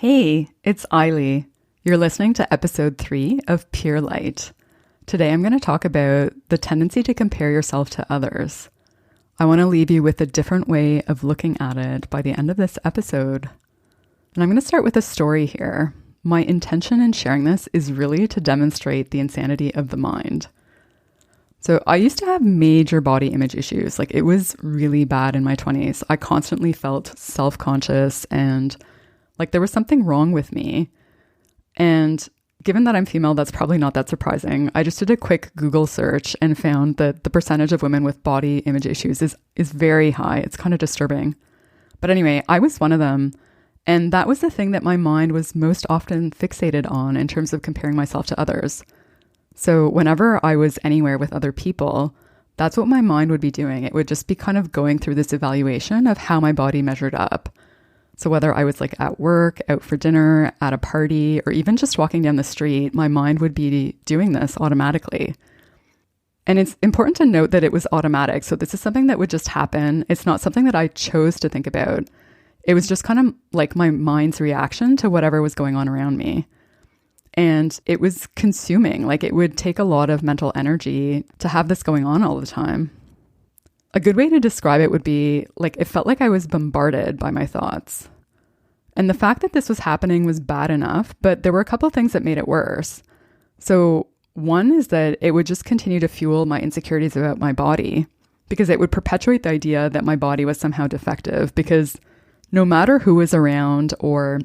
Hey, it's Eiley. You're listening to episode 3 of Pure Light. Today I'm going to talk about the tendency to compare yourself to others. I want to leave you with a different way of looking at it by the end of this episode. And I'm going to start with a story here. My intention in sharing this is really to demonstrate the insanity of the mind. So I used to have major body image issues. It was really bad in my 20s. I constantly felt self-conscious and like there was something wrong with me. And given that I'm female, that's probably not that surprising. I just did a quick Google search and found that the percentage of women with body image issues is very high. It's kind of disturbing. But anyway, I was one of them. And that was the thing that my mind was most often fixated on in terms of comparing myself to others. So whenever I was anywhere with other people, that's what my mind would be doing. It would just be kind of going through this evaluation of how my body measured up. So whether I was at work, out for dinner, at a party, or even just walking down the street, my mind would be doing this automatically. And it's important to note that it was automatic. So this is something that would just happen. It's not something that I chose to think about. It was just kind of like my mind's reaction to whatever was going on around me. And it was consuming. It would take a lot of mental energy to have this going on all the time. A good way to describe it would be it felt like I was bombarded by my thoughts. And the fact that this was happening was bad enough, but there were a couple of things that made it worse. So one is that it would just continue to fuel my insecurities about my body because it would perpetuate the idea that my body was somehow defective, because no matter who was around or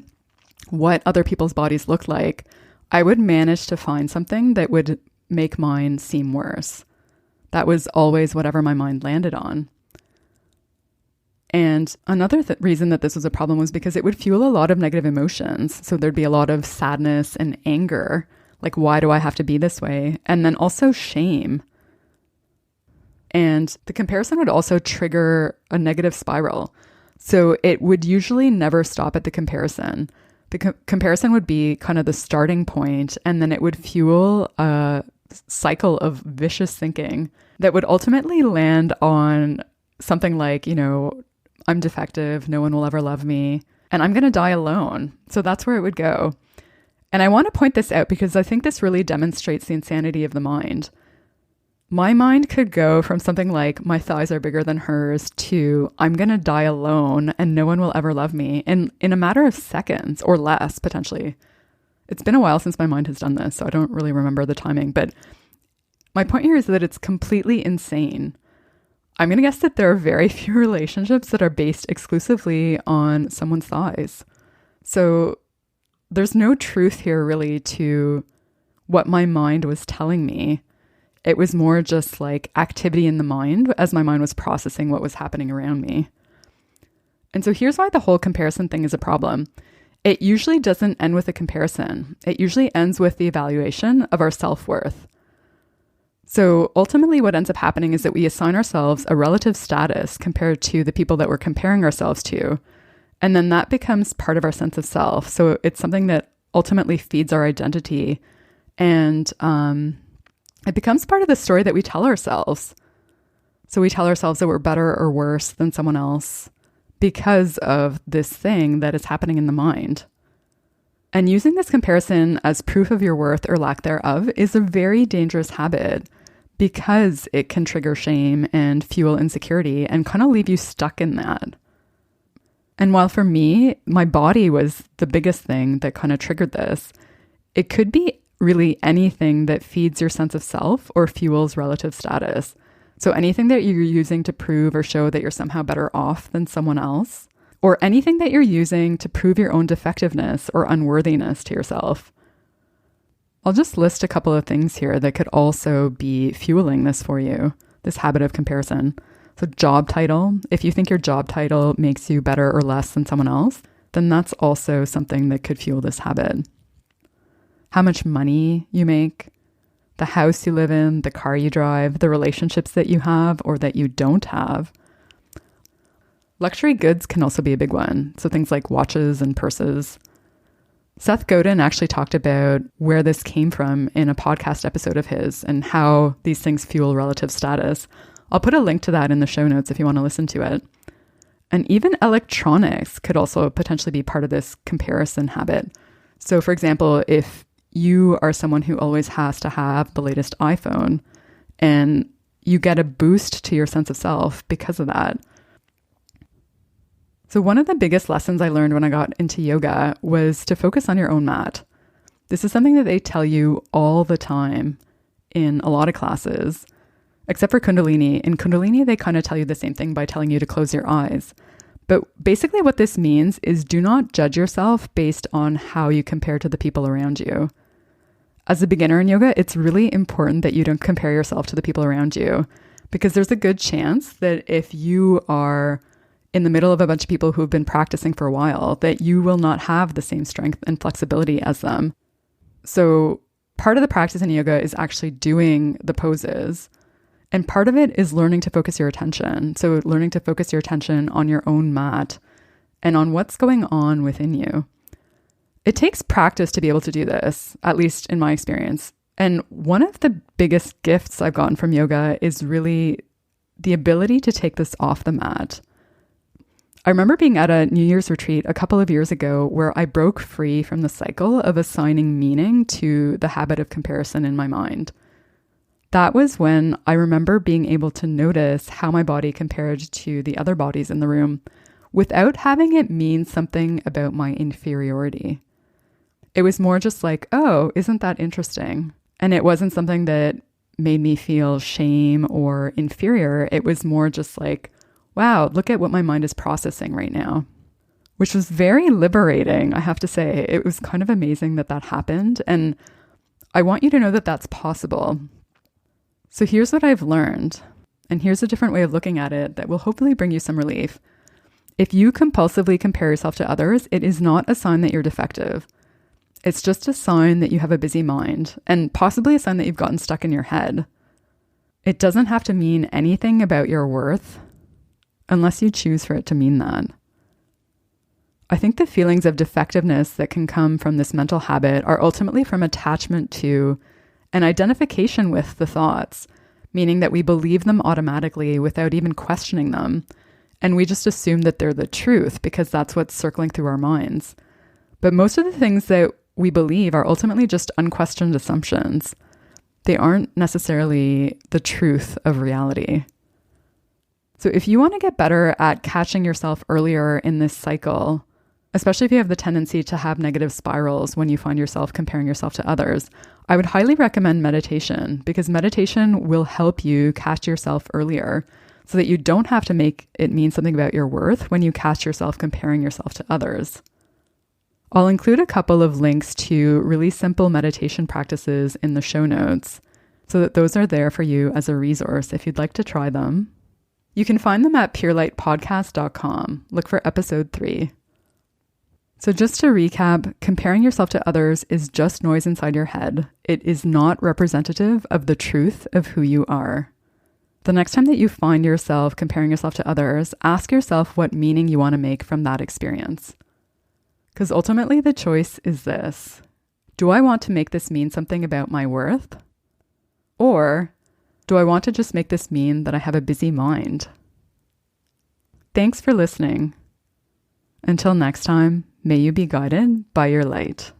what other people's bodies looked like, I would manage to find something that would make mine seem worse. That was always whatever my mind landed on. And another reason that this was a problem was because it would fuel a lot of negative emotions. So there'd be a lot of sadness and anger. Why do I have to be this way? And then also shame. And the comparison would also trigger a negative spiral. So it would usually never stop at the comparison. The comparison would be kind of the starting point, and then it would fuel a cycle of vicious thinking that would ultimately land on something like, I'm defective, no one will ever love me, and I'm going to die alone. So that's where it would go. And I want to point this out because I think this really demonstrates the insanity of the mind. My mind could go from something like my thighs are bigger than hers to I'm going to die alone and no one will ever love me in a matter of seconds or less, potentially. It's been a while since my mind has done this, so I don't really remember the timing. But my point here is that it's completely insane. I'm going to guess that there are very few relationships that are based exclusively on someone's thighs. So there's no truth here really to what my mind was telling me. It was more just activity in the mind as my mind was processing what was happening around me. And so here's why the whole comparison thing is a problem. It usually doesn't end with a comparison. It usually ends with the evaluation of our self-worth. So ultimately what ends up happening is that we assign ourselves a relative status compared to the people that we're comparing ourselves to. And then that becomes part of our sense of self. So it's something that ultimately feeds our identity. And it becomes part of the story that we tell ourselves. So we tell ourselves that we're better or worse than someone else because of this thing that is happening in the mind. And using this comparison as proof of your worth or lack thereof is a very dangerous habit because it can trigger shame and fuel insecurity and kind of leave you stuck in that. And while for me, my body was the biggest thing that kind of triggered this, it could be really anything that feeds your sense of self or fuels relative status. So anything that you're using to prove or show that you're somehow better off than someone else, or anything that you're using to prove your own defectiveness or unworthiness to yourself. I'll just list a couple of things here that could also be fueling this for you, this habit of comparison. So job title, if you think your job title makes you better or less than someone else, then that's also something that could fuel this habit. How much money you make, the house you live in, the car you drive, the relationships that you have or that you don't have. Luxury goods can also be a big one. So things like watches and purses. Seth Godin actually talked about where this came from in a podcast episode of his and how these things fuel relative status. I'll put a link to that in the show notes if you want to listen to it. And even electronics could also potentially be part of this comparison habit. So for example, if you are someone who always has to have the latest iPhone and you get a boost to your sense of self because of that. So one of the biggest lessons I learned when I got into yoga was to focus on your own mat. This is something that they tell you all the time in a lot of classes, except for Kundalini. In Kundalini, they kind of tell you the same thing by telling you to close your eyes. But basically what this means is do not judge yourself based on how you compare to the people around you. As a beginner in yoga, it's really important that you don't compare yourself to the people around you, because there's a good chance that if you are in the middle of a bunch of people who've been practicing for a while, that you will not have the same strength and flexibility as them. So part of the practice in yoga is actually doing the poses. And part of it is learning to focus your attention. So learning to focus your attention on your own mat and on what's going on within you. It takes practice to be able to do this, at least in my experience. And one of the biggest gifts I've gotten from yoga is really the ability to take this off the mat. I remember being at a New Year's retreat a couple of years ago where I broke free from the cycle of assigning meaning to the habit of comparison in my mind. That was when I remember being able to notice how my body compared to the other bodies in the room without having it mean something about my inferiority. It was more just like, oh, isn't that interesting? And it wasn't something that made me feel shame or inferior. It was more just like, wow, look at what my mind is processing right now, which was very liberating, I have to say. It was kind of amazing that that happened. And I want you to know that that's possible. So here's what I've learned. And here's a different way of looking at it that will hopefully bring you some relief. If you compulsively compare yourself to others, it is not a sign that you're defective. It's just a sign that you have a busy mind and possibly a sign that you've gotten stuck in your head. It doesn't have to mean anything about your worth unless you choose for it to mean that. I think the feelings of defectiveness that can come from this mental habit are ultimately from attachment to and identification with the thoughts, meaning that we believe them automatically without even questioning them. And we just assume that they're the truth because that's what's circling through our minds. But most of the things that we believe are ultimately just unquestioned assumptions. They aren't necessarily the truth of reality. So if you want to get better at catching yourself earlier in this cycle, especially if you have the tendency to have negative spirals when you find yourself comparing yourself to others, I would highly recommend meditation, because meditation will help you catch yourself earlier so that you don't have to make it mean something about your worth when you catch yourself comparing yourself to others. I'll include a couple of links to really simple meditation practices in the show notes so that those are there for you as a resource if you'd like to try them. You can find them at purelightpodcast.com. Look for episode 3. So just to recap, comparing yourself to others is just noise inside your head. It is not representative of the truth of who you are. The next time that you find yourself comparing yourself to others, ask yourself what meaning you want to make from that experience. Because ultimately the choice is this. Do I want to make this mean something about my worth? Or do I want to just make this mean that I have a busy mind? Thanks for listening. Until next time, may you be guided by your light.